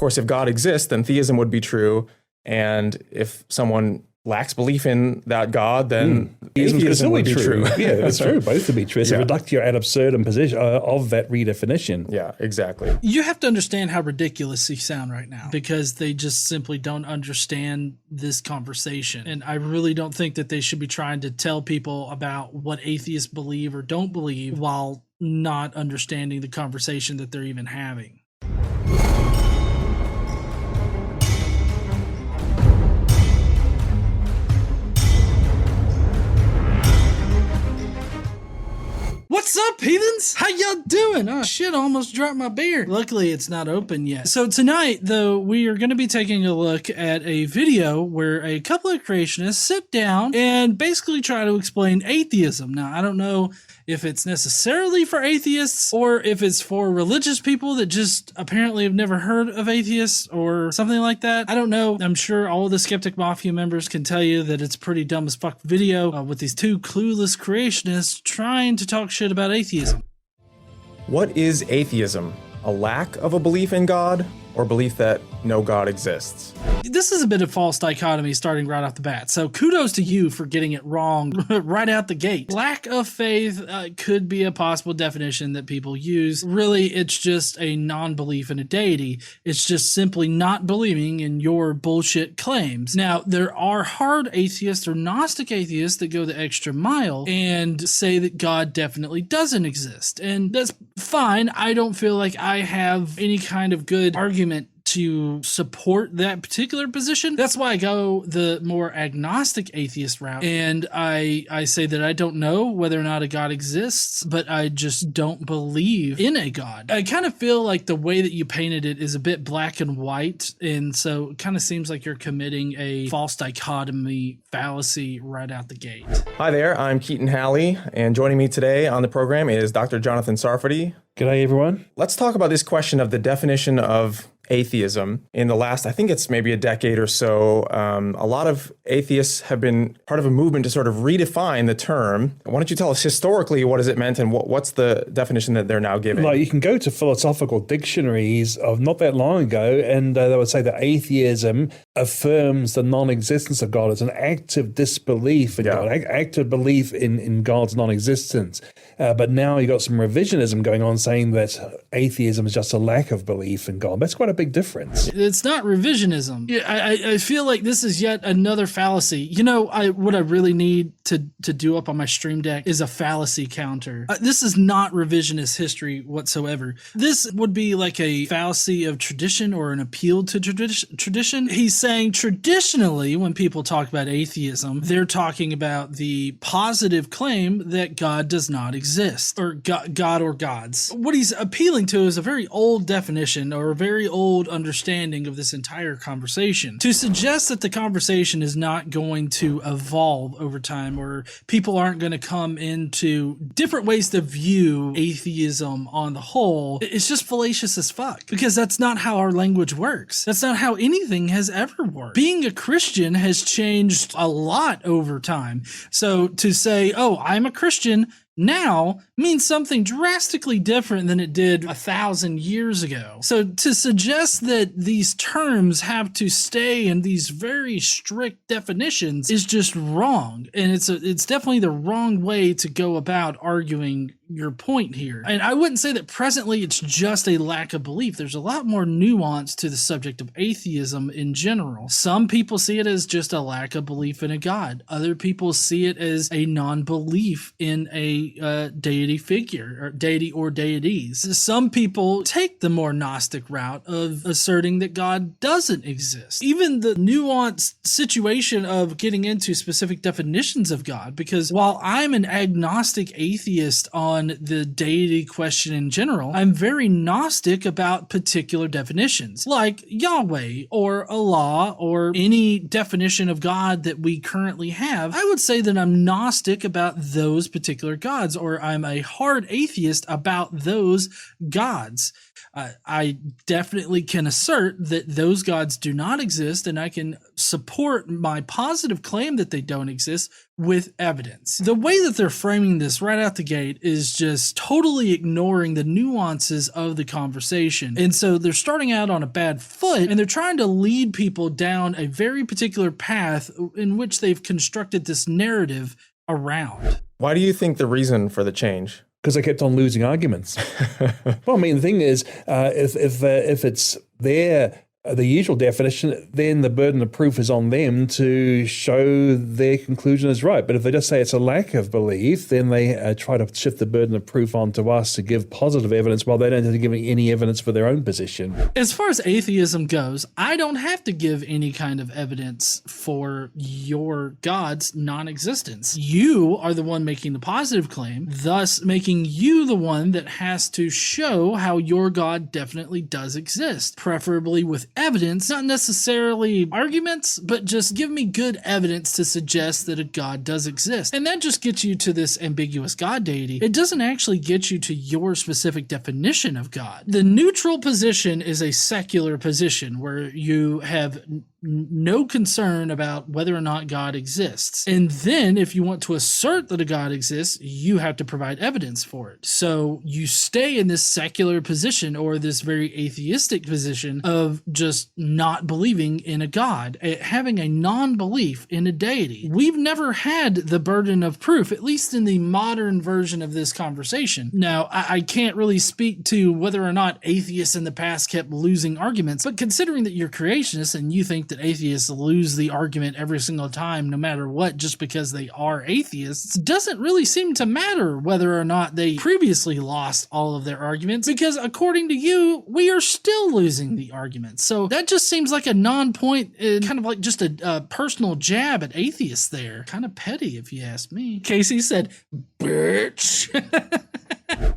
course, if God exists, then theism would be true. And if someone lacks belief in that God, then atheism would be true. Yeah, that's true. Both would be true. It's a reductio ad absurdum position of that redefinition. Yeah, exactly. You have to understand how ridiculous you sound right now, because they just simply don't understand this conversation. And I really don't think that they should be trying to tell people about what atheists believe or don't believe while not understanding the conversation that they're even having. What's up, heathens? How y'all doing? Oh shit, I almost dropped my beer. Luckily, it's not open yet. So tonight, though, we are going to be taking a look at a video where a couple of creationists sit down and basically try to explain atheism. Now, I don't know if it's necessarily for atheists or if it's for religious people that just apparently have never heard of atheists or something like that. I don't know. I'm sure all of the Skeptic Mafia members can tell you that it's a pretty dumb as fuck video with these two clueless creationists trying to talk shit about atheism. What is atheism? A lack of a belief in God, or belief that no God exists? This is a bit of false dichotomy starting right off the bat. So kudos to you for getting it wrong right out the gate. Lack of faith could be a possible definition that people use. Really, it's just a non-belief in a deity. It's just simply not believing in your bullshit claims. Now, there are hard atheists or Gnostic atheists that go the extra mile and say that God definitely doesn't exist. And that's fine. I don't feel like I have any kind of good argument to support that particular position. That's why I go the more agnostic atheist route. And I say that I don't know whether or not a God exists, but I just don't believe in a God. I kind of feel like the way that you painted it is a bit black and white. And so it kind of seems like you're committing a false dichotomy fallacy right out the gate. Hi there, I'm Keaton Halley, and joining me today on the program is Dr. Jonathan Sarfati. G'day, everyone. Let's talk about this question of the definition of atheism. In the last, I think it's maybe a decade or so, a lot of atheists have been part of a movement to sort of redefine the term. Why don't you tell us historically what has it meant and what's the definition that they're now giving? Like, you can go to philosophical dictionaries of not that long ago, and they would say that atheism affirms the non-existence of God. It's an active disbelief in God, active belief in God's non-existence. But now you've got some revisionism going on saying that atheism is just a lack of belief in God. That's quite a big difference. It's not revisionism. I feel like this is yet another fallacy. You know, what I really need to do up on my stream deck is a fallacy counter. This is not revisionist history whatsoever. This would be like a fallacy of tradition or an appeal to tradition. He's saying traditionally when people talk about atheism, they're talking about the positive claim that God does not exist, or God or gods. What he's appealing to is a very old definition or a very old understanding of this entire conversation. To suggest that the conversation is not going to evolve over time, or people aren't going to come into different ways to view atheism on the whole, it's just fallacious as fuck, because that's not how our language works. That's not how anything has ever worked. Being a Christian has changed a lot over time. So to say, oh, I'm a Christian now means something drastically different than it did 1,000 years ago. So to suggest that these terms have to stay in these very strict definitions is just wrong. And it's definitely the wrong way to go about arguing your point here. And I wouldn't say that presently it's just a lack of belief. There's a lot more nuance to the subject of atheism in general. Some people see it as just a lack of belief in a God. Other people see it as a non-belief in a deity figure, or deity or deities. Some people take the more Gnostic route of asserting that God doesn't exist. Even the nuanced situation of getting into specific definitions of God, because while I'm an agnostic atheist on the deity question in general, I'm very Gnostic about particular definitions, like Yahweh or Allah or any definition of God that we currently have. I would say that I'm Gnostic about those particular gods, or I'm a hard atheist about those gods. I definitely can assert that those gods do not exist, and I can support my positive claim that they don't exist with evidence. The way that they're framing this right out the gate is just totally ignoring the nuances of the conversation. And so they're starting out on a bad foot, and they're trying to lead people down a very particular path in which they've constructed this narrative around. Why do you think the reason for the change? Because I kept on losing arguments. Well, I mean, the thing is, if it's the usual definition, then the burden of proof is on them to show their conclusion is right. But if they just say it's a lack of belief, then they try to shift the burden of proof onto us to give positive evidence while they don't have to give any evidence for their own position. As far as atheism goes, I don't have to give any kind of evidence for your God's non-existence. You are the one making the positive claim, thus making you the one that has to show how your God definitely does exist, preferably with evidence, not necessarily arguments, but just give me good evidence to suggest that a God does exist. And that just gets you to this ambiguous God deity. It doesn't actually get you to your specific definition of God. The neutral position is a secular position where you have no concern about whether or not God exists. And then if you want to assert that a God exists, you have to provide evidence for it. So you stay in this secular position, or this very atheistic position of just not believing in a God, having a non-belief in a deity. We've never had the burden of proof, at least in the modern version of this conversation. Now, I can't really speak to whether or not atheists in the past kept losing arguments, but considering that you're creationists and you think that atheists lose the argument every single time, no matter what, just because they are atheists, doesn't really seem to matter whether or not they previously lost all of their arguments, because according to you, we are still losing the arguments. So that just seems like a non-point, kind of like just a personal jab at atheists there. Kind of petty, if you ask me. Casey said, bitch.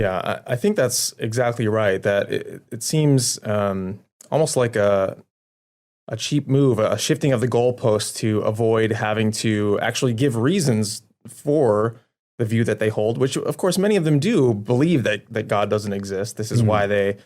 Yeah, I think that's exactly right. That it seems almost like a cheap move, a shifting of the goalposts to avoid having to actually give reasons for the view that they hold, which of course many of them do believe that God doesn't exist. This is why they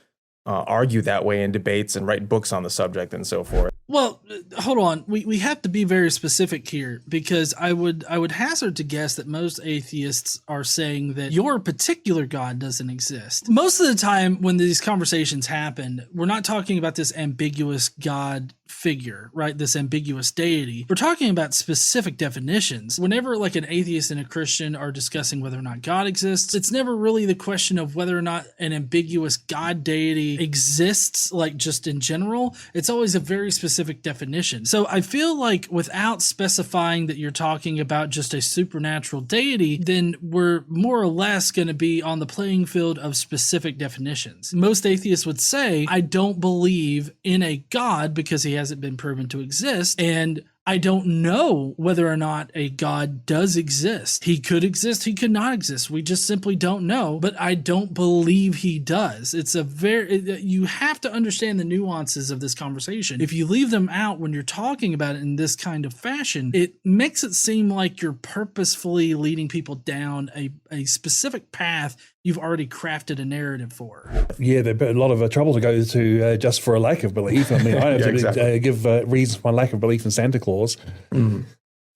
argue that way in debates and write books on the subject and so forth. Well, hold on. We have to be very specific here, because I would hazard to guess that most atheists are saying that your particular God doesn't exist. Most of the time when these conversations happen, we're not talking about this ambiguous God figure, right? This ambiguous deity. We're talking about specific definitions. Whenever like an atheist and a Christian are discussing whether or not God exists, it's never really the question of whether or not an ambiguous God deity exists, like just in general. It's always a very specific definition. So I feel like without specifying that you're talking about just a supernatural deity, then we're more or less going to be on the playing field of specific definitions. Most atheists would say, I don't believe in a God because he hasn't been proven to exist, and I don't know whether or not a God does exist. He could exist, he could not exist. We just simply don't know, but I don't believe he does. It's you have to understand the nuances of this conversation. If you leave them out when you're talking about it in this kind of fashion, it makes it seem like you're purposefully leading people down a specific path you've already crafted a narrative for. Yeah, there's a lot of trouble to go to just for a lack of belief. I mean, I have to give reasons for my lack of belief in Santa Claus.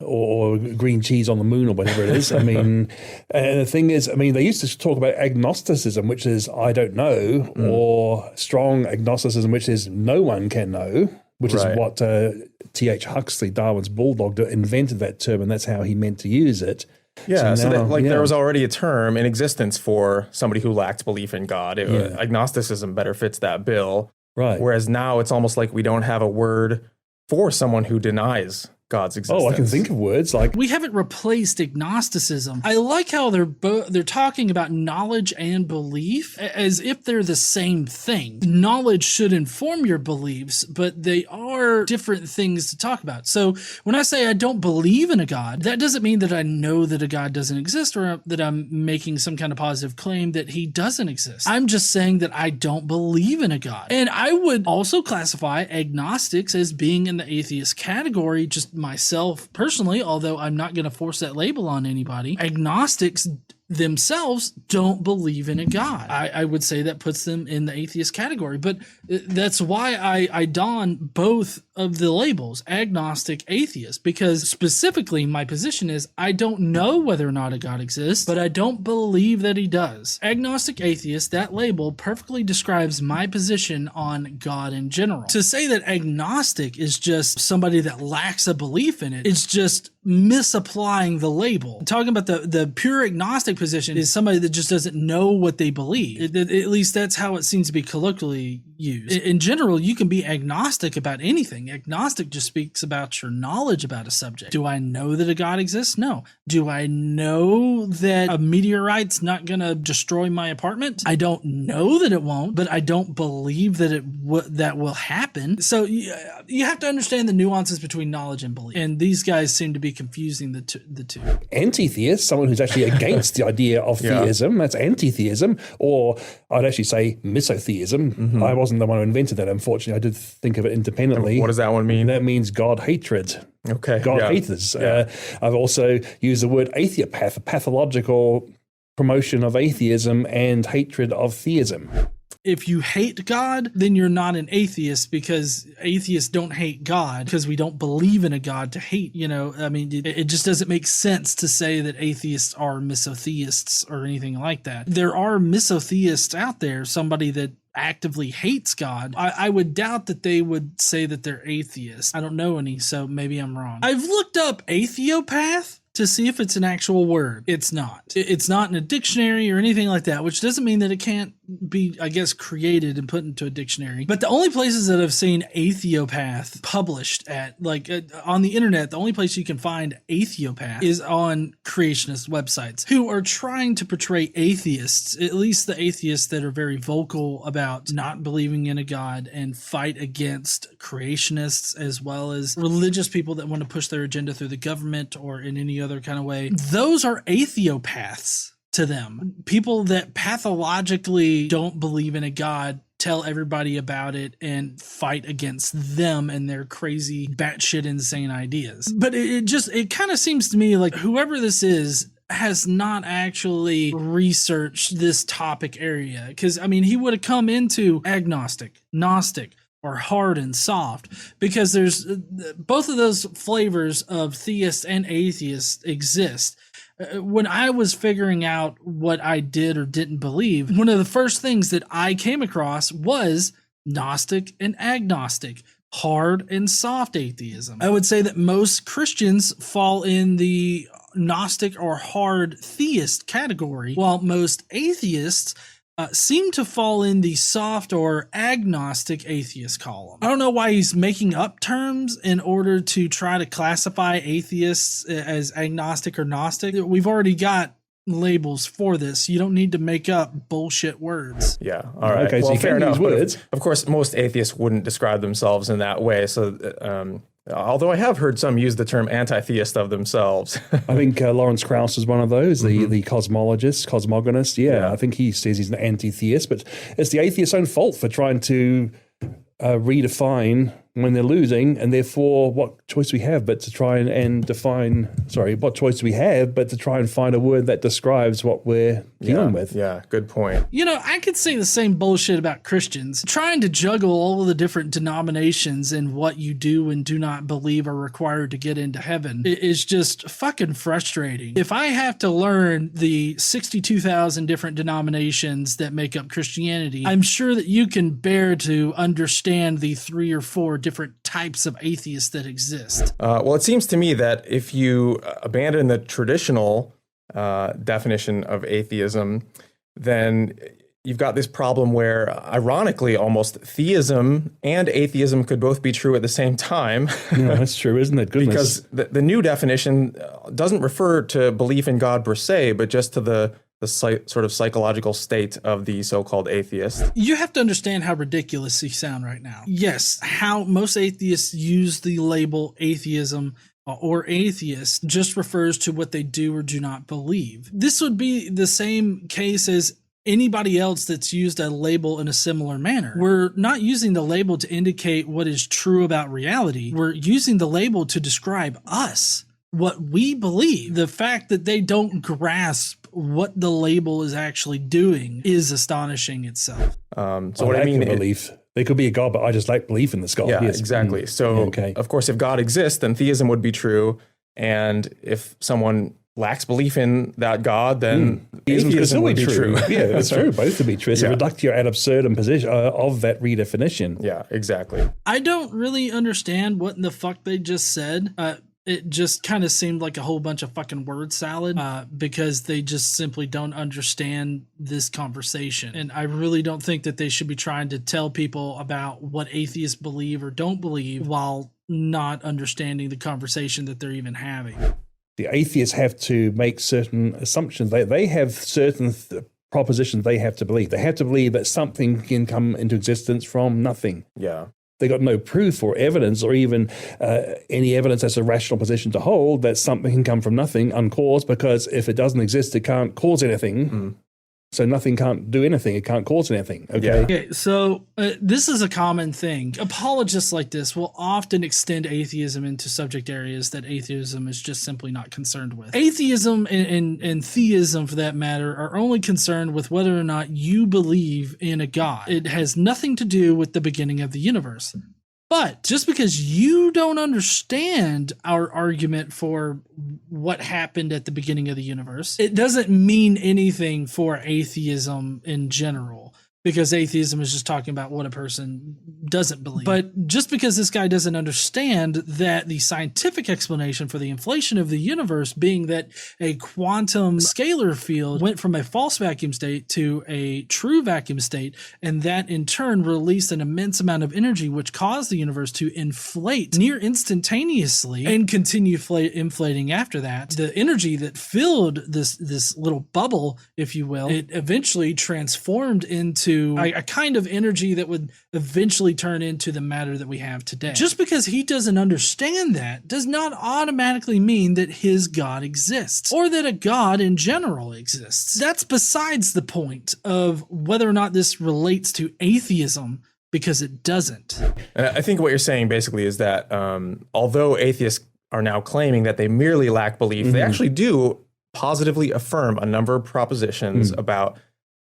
Or green cheese on the moon or whatever it is. I mean, and the thing is, I mean, they used to talk about agnosticism, which is I don't know, or strong agnosticism, which is no one can know, which is what T.H. Huxley, Darwin's bulldog, invented that term, and that's how he meant to use it. Yeah, so there was already a term in existence for somebody who lacked belief in God. Agnosticism better fits that bill. Right. Whereas now it's almost like we don't have a word for someone who denies God's existence. Oh, I can think of words like... We haven't replaced agnosticism. I like how they're talking about knowledge and belief as if they're the same thing. Knowledge should inform your beliefs, but they are different things to talk about. So when I say I don't believe in a God, that doesn't mean that I know that a God doesn't exist or that I'm making some kind of positive claim that he doesn't exist. I'm just saying that I don't believe in a God. And I would also classify agnostics as being in the atheist category, just myself personally, although I'm not going to force that label on anybody. Agnostics, themselves don't believe in a God. I would say that puts them in the atheist category, but that's why I don both of the labels, agnostic, atheist, because specifically my position is I don't know whether or not a God exists, but I don't believe that he does. Agnostic, atheist, that label perfectly describes my position on God in general. To say that agnostic is just somebody that lacks a belief in it, it's just misapplying the label. Talking about the pure agnostic position is somebody that just doesn't know what they believe. At least that's how it seems to be colloquially used. In general, you can be agnostic about anything. Agnostic just speaks about your knowledge about a subject. Do I know that a God exists? No. Do I know that a meteorite's not going to destroy my apartment? I don't know that it won't, but I don't believe that that will happen. So you have to understand the nuances between knowledge and belief. And these guys seem to be confusing the two. Anti-theist, someone who's actually against the idea of theism, that's anti-theism, or I'd actually say misotheism. I wasn't the one who invented that, unfortunately. I did think of it independently. What does that one mean? That means God hatred. Okay. God haters. I've also used the word atheopath, a pathological promotion of atheism and hatred of theism. If you hate God, then you're not an atheist, because atheists don't hate God because we don't believe in a God to hate. I mean, it just doesn't make sense to say that atheists are misotheists or anything like that. There are misotheists out there, somebody that actively hates God. I would doubt that they would say that they're atheists. I don't know any, so maybe I'm wrong. I've looked up atheopath to see if it's an actual word. It's not. It's not in a dictionary or anything like that, which doesn't mean that it can't be, I guess, created and put into a dictionary. But the only places that I've seen atheopath published at, on the internet, the only place you can find atheopath is on creationist websites who are trying to portray atheists, at least the atheists that are very vocal about not believing in a God and fight against creationists, as well as religious people that want to push their agenda through the government or in any other kind of way. Those are atheopaths to them. People that pathologically don't believe in a God, tell everybody about it, and fight against them and their crazy batshit insane ideas. But it kind of seems to me like whoever this is has not actually researched this topic area. Because, I mean, he would have come into agnostic, gnostic, or hard and soft, because there's both of those flavors of theist and atheist exist. When I was figuring out what I did or didn't believe, one of the first things that I came across was Gnostic and agnostic, hard and soft atheism. I would say that most Christians fall in the Gnostic or hard theist category, while most atheists seem to fall in the soft or agnostic atheist column. I don't know why he's making up terms in order to try to classify atheists as agnostic or gnostic. We've already got labels for this. You don't need to make up bullshit words. Yeah. All right. Okay, well, so you fair can enough. use words. Of course, most atheists wouldn't describe themselves in that way. So, although I have heard some use the term anti-theist of themselves. I think Lawrence Krauss is one of those, the cosmologist, cosmogonist. Yeah, I think he says he's an anti-theist, but it's the atheist's own fault for trying to redefine when they're losing, and therefore what choice we have but to try and define, what choice we have but to try and find a word that describes what we're dealing with. Yeah, good point. I could say the same bullshit about Christians. Trying to juggle all of the different denominations and what you do and do not believe are required to get into heaven is just fucking frustrating. If I have to learn the 62,000 different denominations that make up Christianity, I'm sure that you can bear to understand the 3 or 4 different types of atheists that exist. Well, it seems to me that if you abandon the traditional definition of atheism, then you've got this problem where, ironically, almost theism and atheism could both be true at the same time. Yeah, that's true, isn't it? Goodness. Because the new definition doesn't refer to belief in God per se, but just to the sort of psychological state of the so-called atheist. You have to understand how ridiculous you sound right now. Yes, how most atheists use the label atheism or atheist just refers to what they do or do not believe. This would be the same case as anybody else that's used a label in a similar manner. We're not using the label to indicate what is true about reality. We're using the label to describe us, what we believe. The fact that they don't grasp what the label is actually doing is astonishing itself. So what I mean, belief. There could be a God, but I just lack belief in this God. Yeah, yes. exactly. So, of course, if God exists, then theism would be true. And if someone lacks belief in that God, then atheism would be true. Yeah, that's true. Both would be true. It's a reductio ad absurdum position of that redefinition. Yeah, exactly. I don't really understand what in the fuck they just said. It just kind of seemed like a whole bunch of fucking word salad because they just simply don't understand this conversation. And I really don't think that they should be trying to tell people about what atheists believe or don't believe while not understanding the conversation that they're even having. The atheists have to make certain assumptions. They have certain propositions they have to believe. They have to believe that something can come into existence from nothing. Yeah. They got no proof or evidence or even any evidence that's a rational position to hold that something can come from nothing uncaused, because if it doesn't exist, it can't cause anything. So nothing can't do anything. It can't cause anything. Okay. So this is a common thing. Apologists like this will often extend atheism into subject areas that atheism is just simply not concerned with. Atheism and theism, for that matter, are only concerned with whether or not you believe in a God. It has nothing to do with the beginning of the universe. But just because you don't understand our argument for what happened at the beginning of the universe, it doesn't mean anything for atheism in general, because atheism is just talking about what a person doesn't believe. But just because this guy doesn't understand that the scientific explanation for the inflation of the universe being that a quantum scalar field went from a false vacuum state to a true vacuum state, and that in turn released an immense amount of energy which caused the universe to inflate near instantaneously and continue inflating after that. The energy that filled this little bubble, if you will, it eventually transformed into a kind of energy that would eventually turn into the matter that we have today. Just because he doesn't understand that does not automatically mean that his God exists, or that a God in general exists. That's besides the point of whether or not this relates to atheism, because it doesn't. And I think what you're saying basically is that although atheists are now claiming that they merely lack belief, they actually do positively affirm a number of propositions about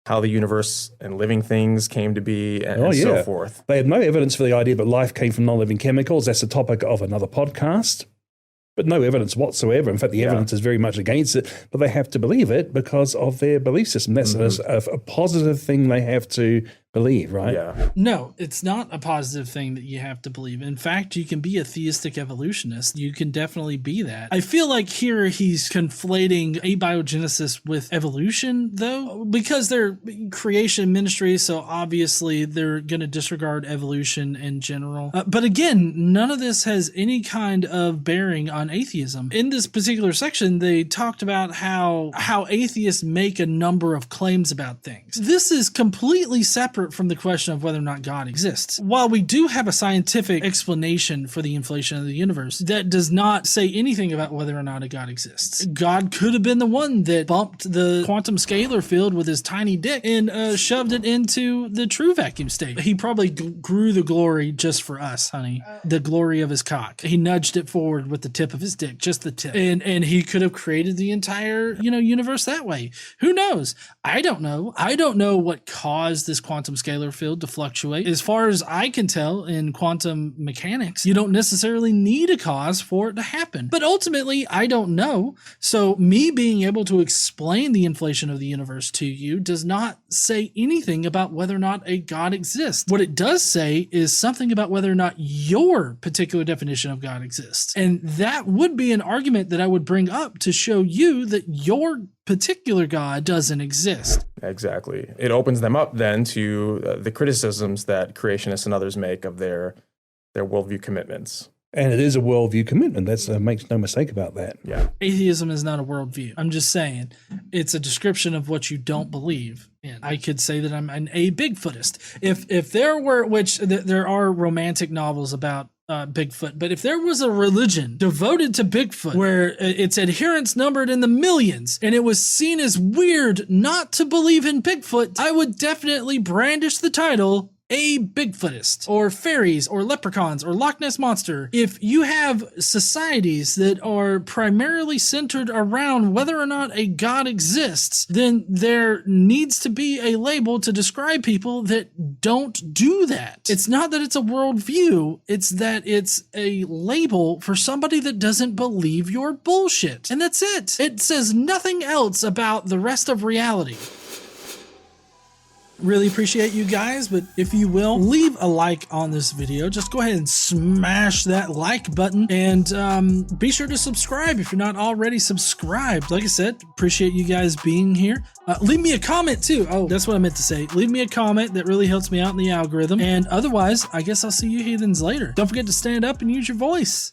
how the universe and living things came to be and so forth. They have no evidence for the idea that life came from non-living chemicals. That's the topic of another podcast. But no evidence whatsoever. In fact, the evidence is very much against it, but they have to believe it because of their belief system. That's a positive thing they have to believe, right? Yeah. No, it's not a positive thing that you have to believe. In fact, you can be a theistic evolutionist. You can definitely be that. I feel like here he's conflating abiogenesis with evolution, though, because they're creation ministry, so obviously they're going to disregard evolution in general. But again, none of this has any kind of bearing on atheism. In this particular section, they talked about how atheists make a number of claims about things. This is completely separate from the question of whether or not God exists. While we do have a scientific explanation for the inflation of the universe, that does not say anything about whether or not a God exists. God could have been the one that bumped the quantum scalar field with his tiny dick and shoved it into the true vacuum state. He probably grew the glory just for us, honey. The glory of his cock. He nudged it forward with the tip of his dick, just the tip. And he could have created the entire, universe that way. Who knows? I don't know. I don't know what caused this quantum scalar field to fluctuate. As far as I can tell in quantum mechanics, you don't necessarily need a cause for it to happen. But ultimately, I don't know. So me being able to explain the inflation of the universe to you does not say anything about whether or not a God exists. What it does say is something about whether or not your particular definition of God exists. And that would be an argument that I would bring up to show you that your particular God doesn't exist. Exactly. It opens them up then to the criticisms that creationists and others make of their worldview commitments. And it is a worldview commitment. That's makes no mistake about that. Yeah. Atheism is not a worldview. I'm just saying it's a description of what you don't believe in. I could say that I'm a Bigfootist. If there were, which there are romantic novels about Bigfoot, but if there was a religion devoted to Bigfoot where its adherents numbered in the millions and it was seen as weird not to believe in Bigfoot, I would definitely brandish the title a Bigfootist or fairies or leprechauns or Loch Ness Monster, if you have societies that are primarily centered around whether or not a God exists, then there needs to be a label to describe people that don't do that. It's not that it's a worldview, it's that it's a label for somebody that doesn't believe your bullshit. And that's it. It says nothing else about the rest of reality. Really appreciate you guys, but if you will, leave a like on this video. Just go ahead and smash that like button, and be sure to subscribe if you're not already subscribed. Like I said, appreciate you guys being here. Leave me a comment too. Oh, that's what I meant to say. Leave me a comment. That really helps me out in the algorithm. And otherwise, I guess I'll see you heathens later. Don't forget to stand up and use your voice.